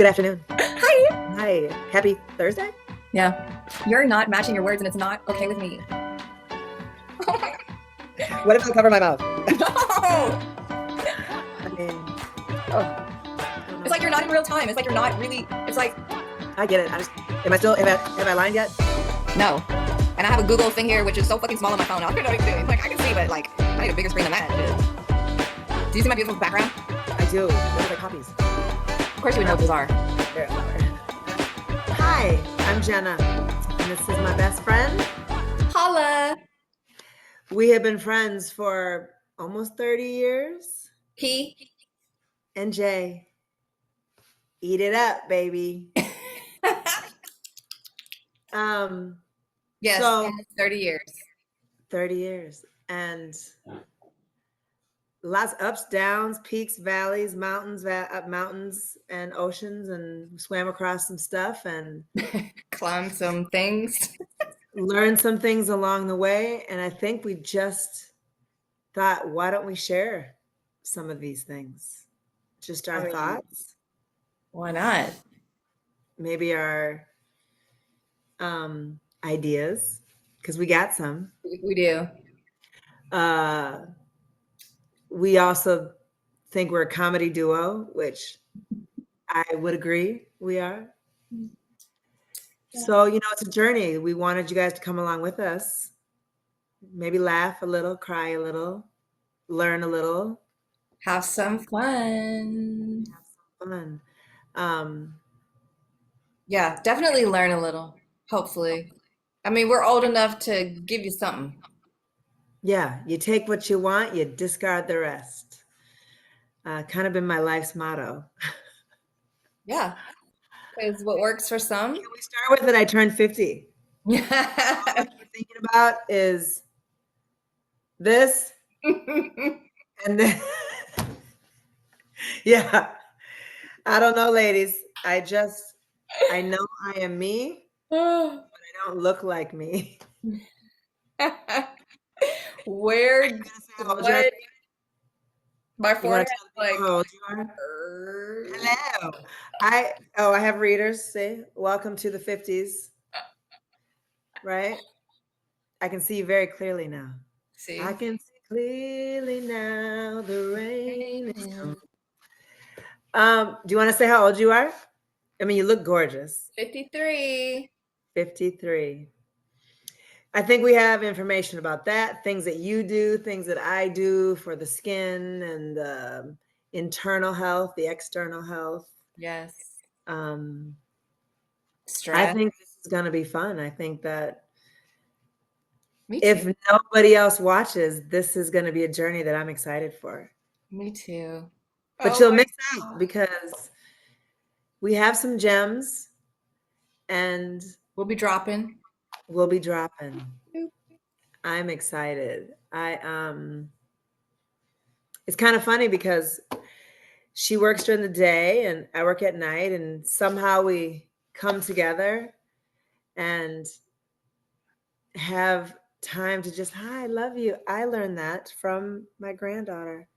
Good afternoon. Hi. Hi. Happy Thursday. Yeah. You're not matching your words and it's not okay with me. What if I cover my mouth? No. I mean, I don't It's know. like you're not in real time. It's like you're not really. It's like, I get it. Am I still, have I lined yet? no. And I have a Google thing here, which is so fucking small on my phone. I don't know what I'm doing. Like, I can see, but like, I need a bigger screen than that. Do you see my beautiful background? I do. What are my copies? Of course you would know what those are. They're lower. Hi, I'm Jenna, and this is my best friend. Holla. We have been friends for almost 30 years. P. And Jay, eat it up, baby. Yes, So 30 years. 30 years. And lots of ups, downs, peaks, valleys, mountains, mountains and oceans, and swam across some stuff and Climbed some things. learned some things along the way. And I think we just thought, why don't we share some of these things? Just our thoughts, Why not? maybe our ideas, because we got some. We do. We also think we're a comedy duo, which I would agree we are. So, it's a journey. We wanted you guys to come along with us. Maybe laugh a little, cry a little, learn a little. Have some fun. Fun. Yeah, definitely learn a little, hopefully. I mean, we're old enough to give you something. Yeah, you take what you want, you discard the rest. Kind of been my life's motto. Yeah, because what works for some. Can we start with it? I turned 50. All I'm thinking about is this and then, yeah. I don't know, ladies. I know I am me, but I don't look like me. Where, what? My You want forehead, to tell the like, people how old you are? Hello. I have readers. See, welcome to the 50s. Right? I can see you very clearly now. see? I can see clearly now. The rain is coming. Do you want to say how old you are? I mean, you look gorgeous. 53. 53. I think we have information about that, things that you do, things that I do for the skin and the internal health, the external health. Yes. I Stress. think this is going to be fun. I think that Me if too. nobody else watches, this is going to be a journey that I'm excited for. Me too. But Oh you'll my miss out God. because we have some gems and We'll be dropping. we'll be dropping. Boop. I'm excited. It's kind of funny because she works during the day and I work at night, and somehow we come together and have time to just, hi, I love you. I learned that from my granddaughter.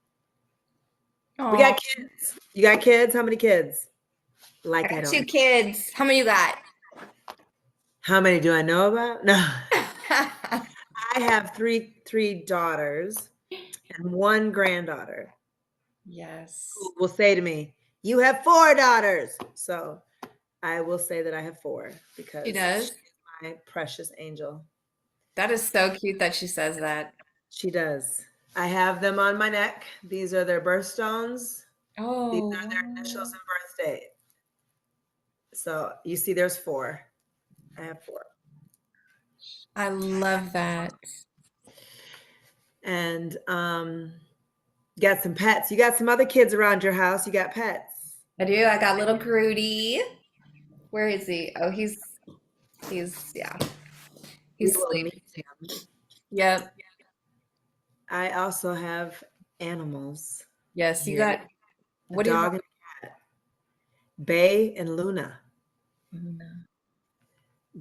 We Aw. got kids. You got kids? How many kids? I Like I got don't. 2 kids. How many you got? How many do I know about? No. I have three daughters and one granddaughter Yes. who will say to me, "You have 4 daughters." So I will say that I have 4 She because does. she's my precious angel. That is so cute that she says that. She does. I have them on my neck. These are their birthstones. These Oh, are their initials and birth date. So you see, there's 4. I have 4. I love that. And got some pets. You got some other kids around your house. You got pets. I do. I got little Grudy. Where is he? Oh, yeah. We He's will sleeping. meet him. Yep. I also have animals Yes, you here. got, A what do you have? dog and a cat. Bay and Luna.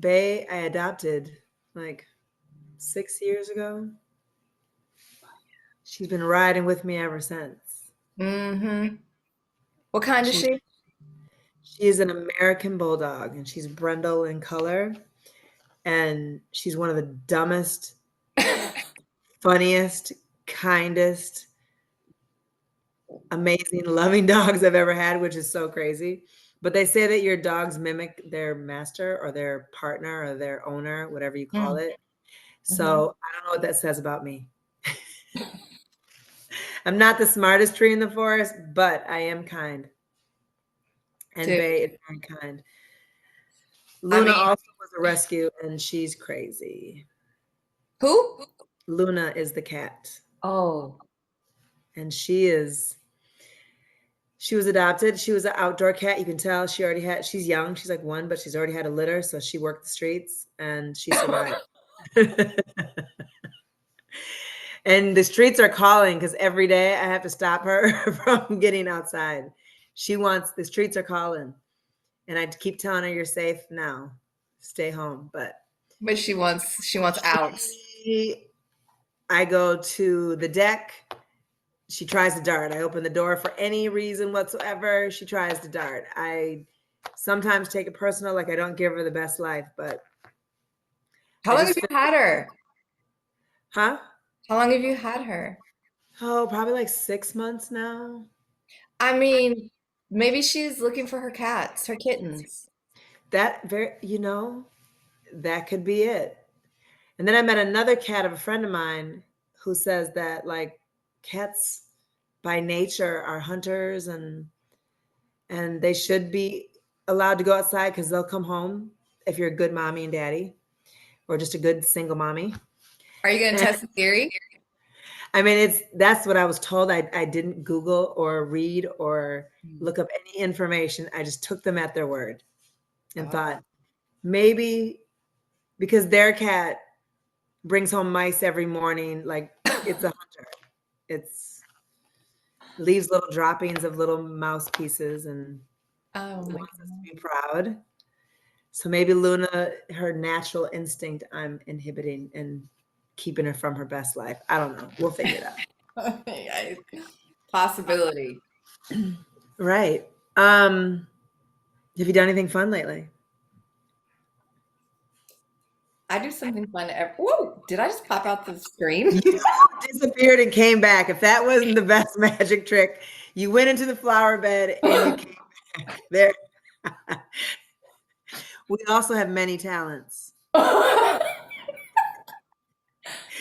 Bay I adopted like 6 years ago. She's been riding with me ever since. Mm-hmm. What kind is She's she? She is an American bulldog, and she's brindle in color, and she's one of the dumbest, funniest, kindest, amazing, loving dogs I've ever had, which is so crazy. But they say that your dogs mimic their master or their partner or their owner, whatever you call it. So I don't know what that says about me. I'm not the smartest tree in the forest, but I am kind. And Dude. Bay is very kind. Luna also was a rescue, and she's crazy. Who? Luna is the cat. Oh. And she was adopted. She was an outdoor cat. You can tell she's young. She's like 1, but she's already had a litter. So she worked the streets and she survived. And the streets are calling because every day I have to stop her from getting outside. The streets are calling. And I keep telling her, you're safe now. Stay home. But she wants out. I go to the deck. She tries to dart. I open the door for any reason whatsoever. She tries to dart. I sometimes take it personal, like I don't give her the best life, but. How long have you had her? Huh? How long have you had her? Oh, probably like 6 months now. I mean, maybe she's looking for her cats, her kittens. That could be it. And then I met another cat of a friend of mine who says that like cats by nature are hunters and they should be allowed to go outside because they'll come home if you're a good mommy and daddy or just a good single mommy. Are you going to test the theory? I mean, that's what I was told. I didn't Google or read or look up any information. I just took them at their word and thought maybe because their cat brings home mice every morning, like it's a hunter. Leaves little droppings of little mouse pieces and wants us to be proud. So maybe Luna, her natural instinct, I'm inhibiting and keeping her from her best life. I don't know. We'll figure it out. Possibility. Right. Have you done anything fun lately? I do something fun. Whoa! Did I just pop out the screen? You disappeared and came back. If that wasn't the best magic trick, you went into the flower bed and you came back. There. We also have many talents. The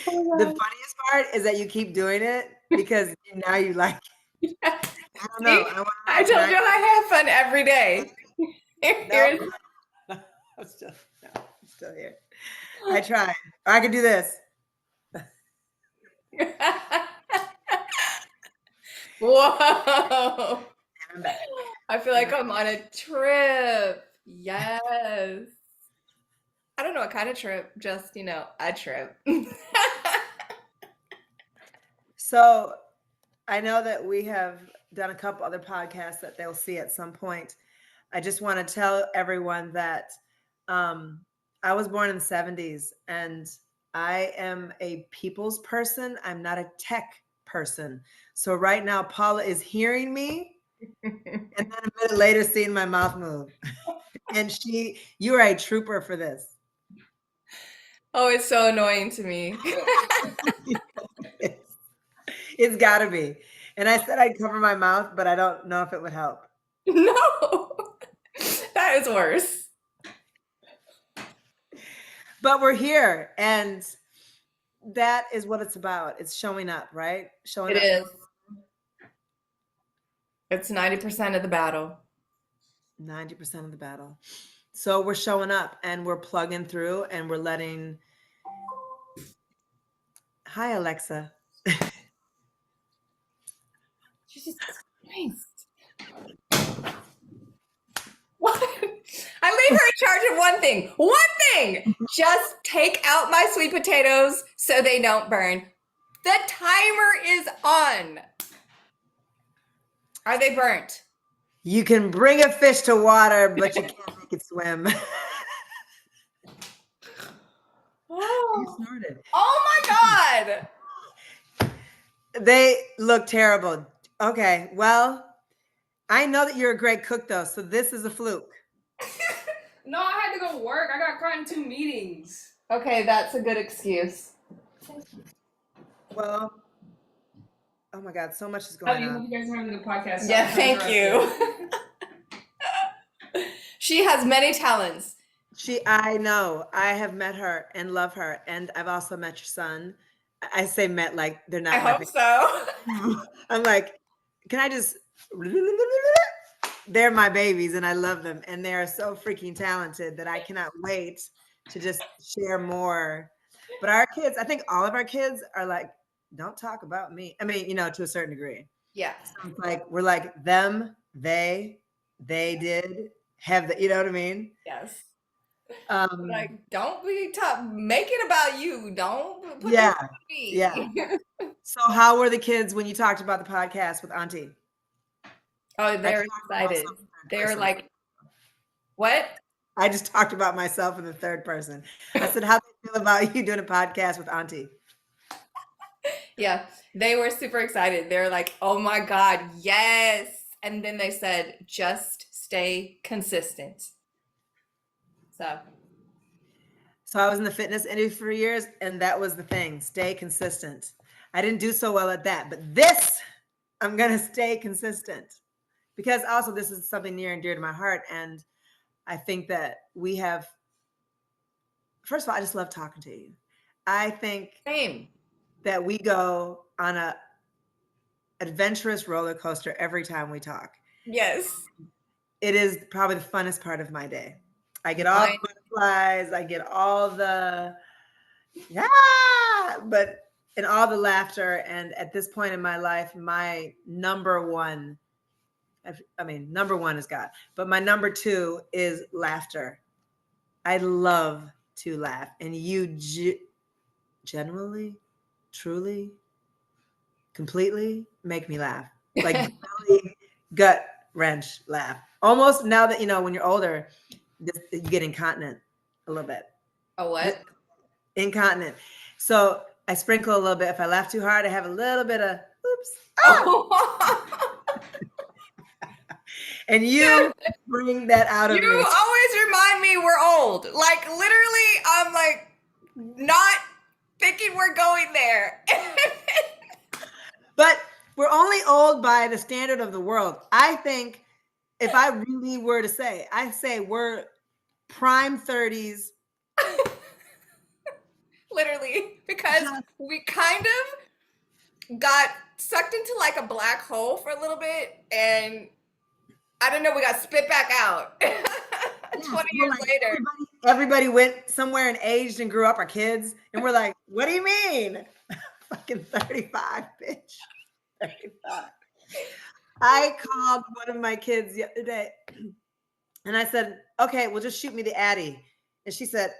funniest part is that you keep doing it because now you like it. I don't know. I told you I have fun every day. I'm still here. I tried. I could do this. Whoa. I'm back. I feel like I'm on a trip. Yes. I don't know what kind of trip, just, a trip. So I know that we have done a couple other podcasts that they'll see at some point. I just want to tell everyone that I was born in the 70s and I am a people's person. I'm not a tech person. So right now, Paula is hearing me and then a minute later seeing my mouth move. And you are a trooper for this. Oh, it's so annoying to me. It's gotta be. And I said I'd cover my mouth, but I don't know if it would help. No, that is worse. But we're here, and that is what it's about. It's showing up, right? Showing up. It is. It's 90% of the battle. 90% of the battle. So we're showing up, and we're plugging through, and we're letting. Hi, Alexa. Jesus Christ. What? I leave her in charge of one thing. One thing. Just take out my sweet potatoes so they don't burn. The timer is on. Are they burnt? You can bring a fish to water, but you can't make it swim. Oh my God. They look terrible. Okay, well, I know that you're a great cook though, so this is a fluke. No, I had to go work. I got caught in 2 meetings. Okay, that's a good excuse. Well, oh my God, so much is Love going you. on. Hope you guys are having a good podcast. Yeah, Sorry, thank interrupted. you. She has many talents. I know. I have met her and love her, and I've also met your son. I say met like they're not. I hope so. I'm like, can I just? They're my babies, and I love them, and they are so freaking talented that I cannot wait to just share more. But our kids, I think all of our kids are like, don't talk about me. I mean, to a certain degree. Yeah. So it's like we're like them, they did have the, you know what I mean? Yes. Um, don't be make it about you. Don't put Yeah, this on me. yeah. So how were the kids when you talked about the podcast with Auntie? Oh, they're I talked about excited. myself in the third They're person. like, what? I just talked about myself in the third person. I said, how do you feel about you doing a podcast with Auntie? Yeah, they were super excited. They're like, oh my God, yes. And then they said, just stay consistent. So I was in the fitness industry for years, and that was the thing, stay consistent. I didn't do so well at that, but this, I'm going to stay consistent because also this is something near and dear to my heart. And I think that we have, first of all, I just love talking to you. I think Same. that we go on a adventurous roller coaster every time we talk. Yes. It is probably the funnest part of my day. I get all the butterflies, I get all the and all the laughter. And at this point in my life, my number one is God, but my number two is laughter. I love to laugh, and you genuinely, truly, completely make me laugh, like really gut wrench laugh. Almost now that when you're older, you get incontinent a little bit. A what? Incontinent. So I sprinkle a little bit. If I laugh too hard, I have a little bit of oops. And you bring that out of me. You always remind me we're old. Like literally, I'm like not thinking we're going there. But we're only old by the standard of the world. I think if I really were to say, I say we're prime 30s. Literally, because we kind of got sucked into like a black hole for a little bit, and I don't know, we got spit back out 20 years later. Everybody went somewhere and aged and grew up, our kids, and we're like, what do you mean? Fucking 35, bitch. 35. I called one of my kids the other day and I said, okay, well, just shoot me the Addy. And she said,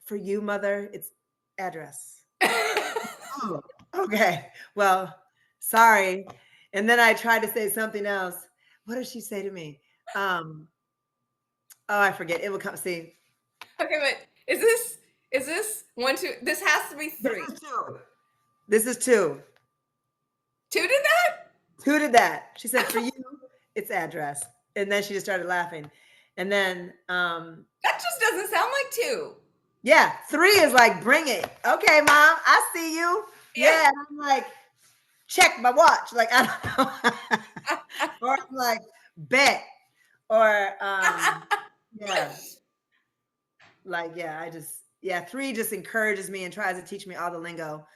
for you, mother, it's address. Oh, okay. Well, sorry. And then I tried to say something else. What did she say to me? Oh, I forget. It will come. See. Okay, but is this 1, 2? This has to be 3. This is 2. 2 did that? 2 did that. She said, for you, it's address. And then she just started laughing. And then that just doesn't sound like 2. Yeah, 3 is like, bring it. Okay, mom, I see you. Yeah, I'm like, check my watch. Like, I don't know. Or I'm like, bet. Or yeah. Like, yeah, 3 just encourages me and tries to teach me all the lingo.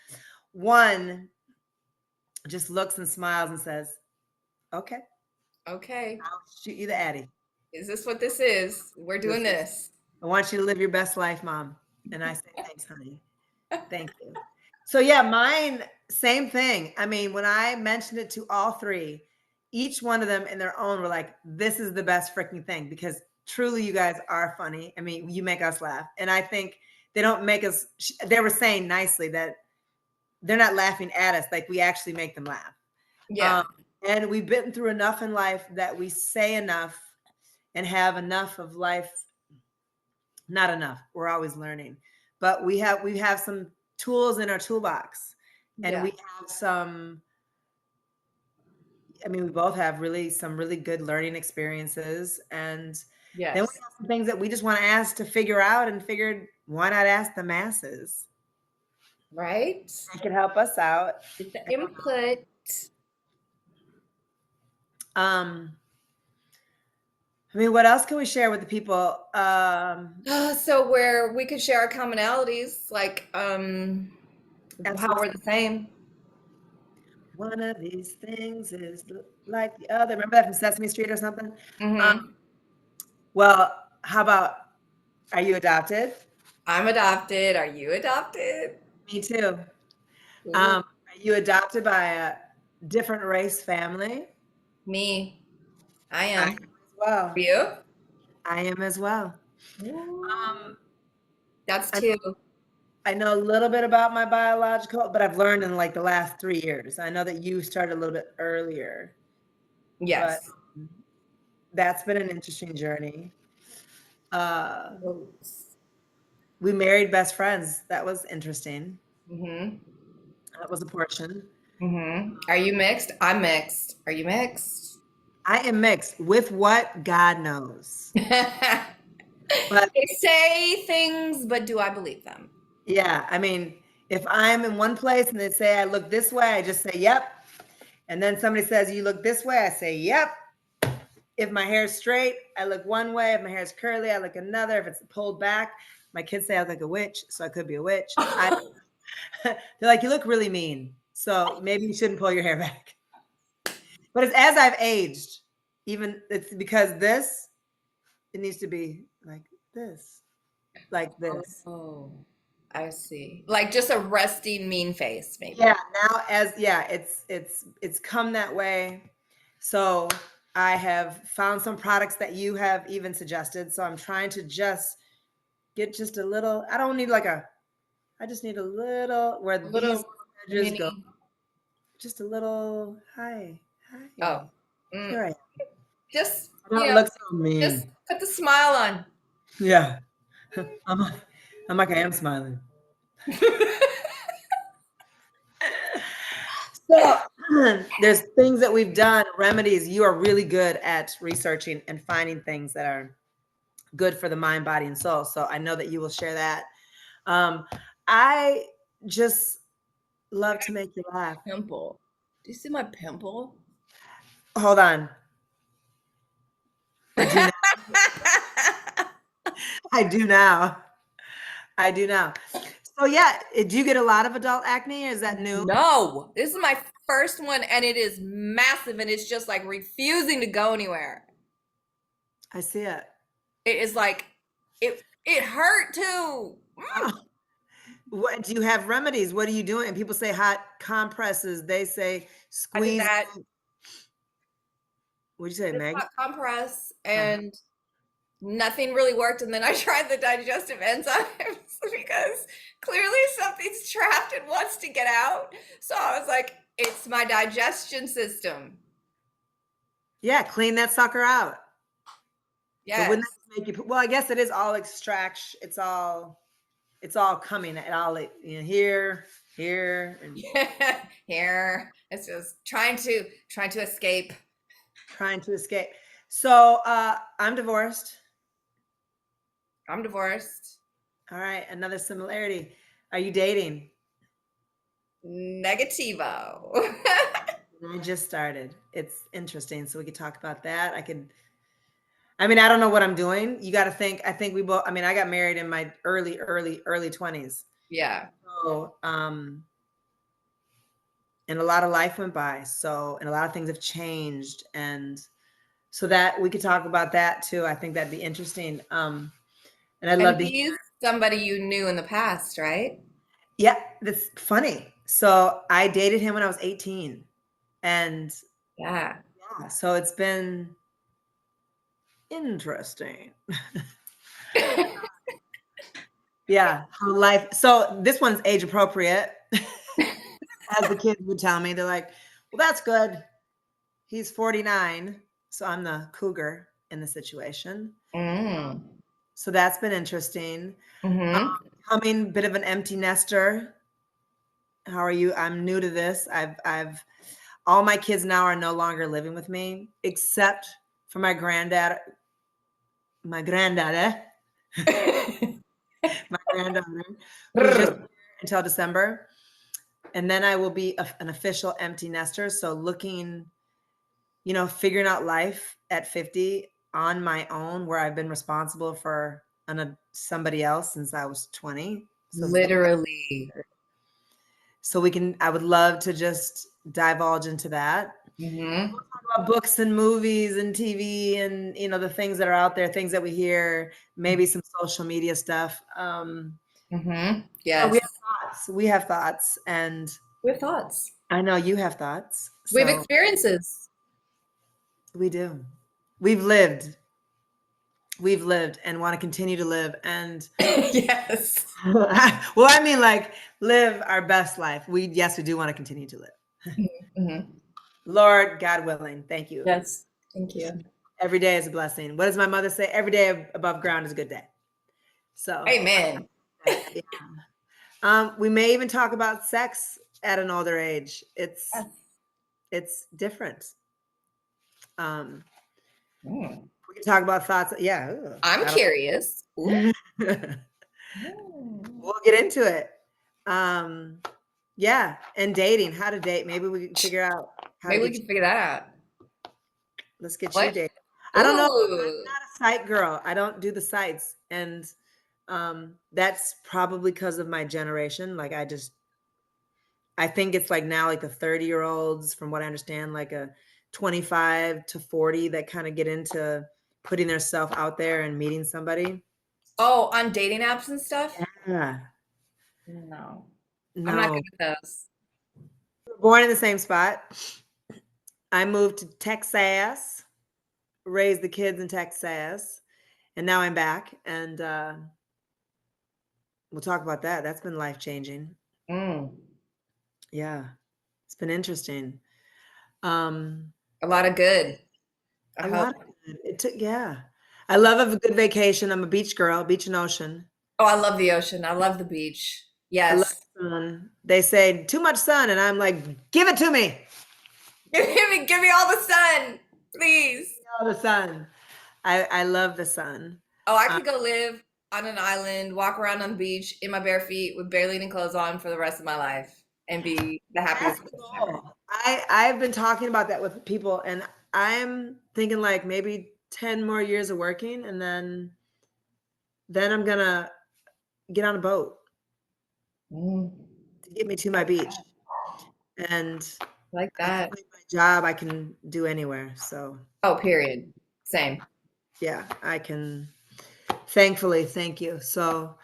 1 just looks and smiles and says, okay. Okay. I'll shoot you the Addy. Is this what this is? We're doing this. I want you to live your best life, mom. And I say, thanks, honey. Thank you. So yeah, mine, same thing. I mean, when I mentioned it to all 3, each one of them in their own were like, this is the best freaking thing, because truly you guys are funny. I mean, you make us laugh. And I think they don't make us, they were saying nicely that they're not laughing at us, like we actually make them laugh. Yeah. And we've been through enough in life that we say enough and have enough of life. Not enough. We're always learning, but we have some tools in our toolbox, and we have some. I mean, we both have some really good learning experiences. And then we Yes. have some things that we just want to ask to figure out, and figured, why not ask the masses? Right? They could help us out. Get the input. Um, I mean, what else can we share with the people? So where we could share our commonalities, like how we're the same. One of these things is like the other. Remember that from Sesame Street or something? Mm-hmm. Well, how about, are you adopted? I'm adopted. Are you adopted? Me too. Ooh, Are you adopted by a different race family? me. I I am. am as well. Are you? I am as well. That's I- two. I know a little bit about my biological, but I've learned in like the last 3 years. I know that you started a little bit earlier, Yes. but that's been an interesting journey. We married best friends. That was interesting. Mm-hmm. That was a portion. Mm-hmm. Are you mixed? I'm mixed. Are you mixed? I am mixed with what God knows. But They say things, but do I believe them? yeah, I mean, if I'm in one place and they say I look this way, I just say, yep. And then somebody says, you look this way, I say, yep. If my hair is straight, I look one way. If my hair is curly, I look another. If it's pulled back, my kids say I look like a witch, so I could be a witch. They're like, you look really mean, so maybe you shouldn't pull your hair back. But it's as I've aged, even it's because it needs to be like this, like this. Oh, I see. Like just a resting mean face, maybe. Yeah, now it's come that way. So I have found some products that you have even suggested. So I'm trying to just get just a little. I don't need I just need a little where A little these edges mini. go. Just a little. Hi. Oh, mm. Here I am. Just I don't look so mean. just put the smile on. Yeah. I'm like I am smiling. So there's things that we've done, remedies. You are really good at researching and finding things that are good for the mind, body, and soul. So I know that you will share that. I just love to make you laugh. Pimple. Do you see my pimple? Hold on. I do now. I do now. So yeah, do you get a lot of adult acne, or is that new? No, this is my first one, and it is massive, and it's just like refusing to go anywhere. I see it. It is like it hurt too. What do you have remedies? What are you doing? And people say hot compresses. They say I did squeeze. that. What'd you say, Meg? Hot compress, and nothing really worked. And then I tried the digestive enzymes because clearly something's trapped and wants to get out. So I was like, it's my digestion system. Yeah, clean that sucker out. Yes. So wouldn't that make you? Well, I guess it is all extraction. It's all coming. It all here, and here. It's just trying to escape. trying to escape. So I'm divorced. I'm divorced. All right, another similarity. Are you dating? Negativo. I just started. It's interesting, so we could talk about that. I mean, I don't know what I'm doing. You got to think. I think we both. I mean, I got married in my early 20s. Yeah. So, and a lot of life went by. So, and a lot of things have changed, and so that we could talk about that too. I think that'd be interesting. And I'd love to. He's somebody you knew in the past, right? Yeah, that's funny. So I dated him when I was 18, and Yeah. so it's been interesting. Yeah, how life. So this one's age appropriate, as the kids would tell me. They're like, "Well, that's good. He's 49, so I'm the cougar in the situation." Mm. So that's been interesting. Mm-hmm. Becoming a bit of an empty nester. How are you? I'm new to this. All my kids now are no longer living with me, except for my granddaughter, who's just here until December. And then I will be an official empty nester. So looking, figuring out life at 50 on my own, where I've been responsible for somebody else since I was 20. So Literally. So I would love to just divulge into that. Mm-hmm. We'll talk about books and movies and TV and, the things that are out there, things that we hear, maybe some social media stuff. Yes. We have thoughts, and we have thoughts. I know you have thoughts. We have experiences. We do. We've lived and want to continue to live. And yes. Well, I mean, like, live our best life. We do want to continue to live. Mm-hmm. Lord, God willing. Thank you. Yes. Thank you. Every day is a blessing. What does my mother say? Every day above ground is a good day. So amen. Yeah. We may even talk about sex at an older age. It's different. We can talk about thoughts. Yeah. I'm curious. We'll get into it. Yeah. And dating, how to date. Maybe we can figure out Maybe we can figure that out. Let's get you dating. I don't know. I'm not a site girl. I don't do the sites. And that's probably because of my generation. Like, I think it's like now, like the 30-year-olds, from what I understand, like a 25 to 40 that kind of get into putting their self out there and meeting somebody. Oh, on dating apps and stuff? Yeah. No. I'm not good at those. We were born in the same spot. I moved to Texas, raised the kids in Texas, and now I'm back. And we'll talk about that. That's been life-changing. Yeah. It's been interesting. A lot of good. A lot of good. It took, yeah. I love a good vacation. I'm a beach girl, beach and ocean. Oh, I love the ocean. I love the beach. Yes. I love the sun. They say too much sun, and I'm like, give it to me. Give me all the sun, please. All the sun. I love the sun. Oh, I could go live on an island, walk around on the beach in my bare feet with barely any clothes on for the rest of my life and be the happiest person ever. I've been talking about that with people, and I'm thinking like maybe 10 more years of working, and then I'm gonna get on a boat to get me to my beach. And like that. My job I can do anywhere. So period. Same. Yeah, I can. Thankfully, thank you. So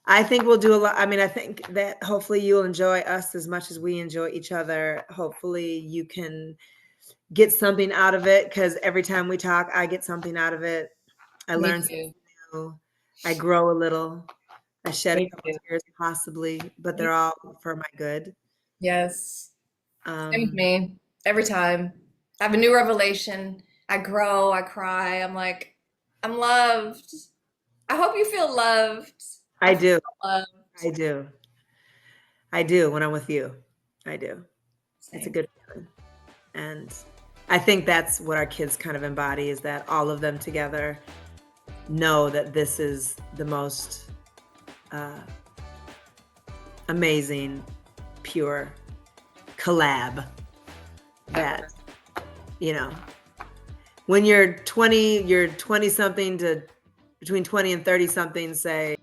I think we'll do a lot. I mean, I think that hopefully you'll enjoy us as much as we enjoy each other. Hopefully you can get something out of it, because every time we talk, I get something out of it. I learn something new. I grow a little. I shed a couple tears possibly, but they're all for my good. Yes. Same with me. Every time I have a new revelation, I grow, I cry. I'm like, I'm loved. I hope you feel loved. I do. I do. I do when I'm with you. I do. Same. It's a good feeling. And I think that's what our kids kind of embody, is that all of them together know that this is the most amazing, pure collab that, when you're 20 something to between 20 and 30 something say,